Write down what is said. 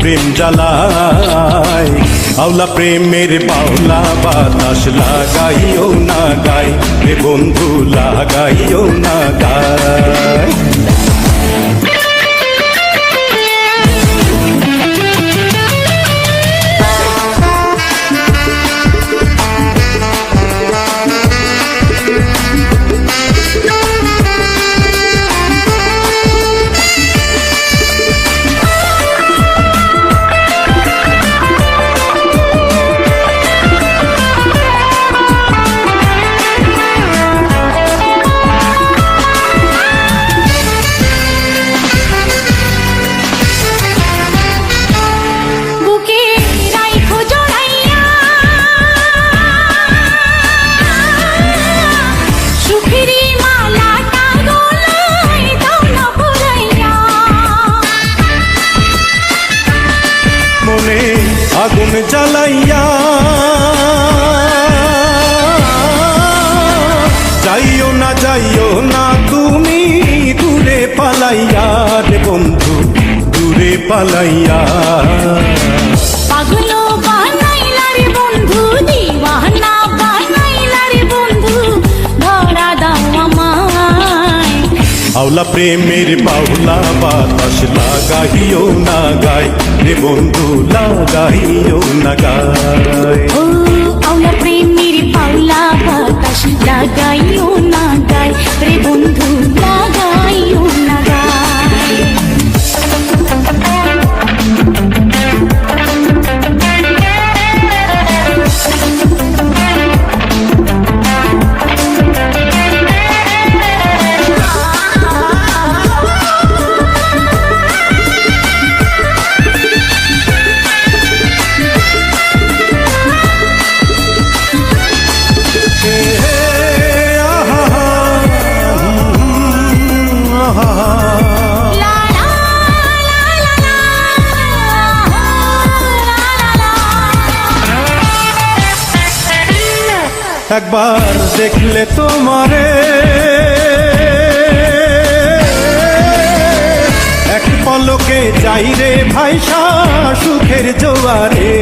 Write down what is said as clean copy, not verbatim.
প্রেম জ্বালায়। আওলা প্রেমের বাউলা বাতাস লাগাইও না গায় রে বন্ধু, লাগাইও না গায়। আগুন জ্বালাইয়া যাইও না, যাইও না তুমি দূরে পালাইয়া রে বন্ধু, দূরে পালাইয়া। পাগল বানাইলা রে বন্ধু, দিওয়ানা বানাইলা রে বন্ধু, ধরা দাও আমায়। আওলা প্রেমের বাউলা বাতাস লাগাইও না গায় রে বন্ধু, লাগাইও না গায়। ও আওলা প্রেমের বাউলা বাতাস লাগাইও না গায় রে বন্ধু, লাগাইও না গায়। একবার দেখলে তোমারে এক পলকে যাই রে ভাইসা সুখের জোয়ারে।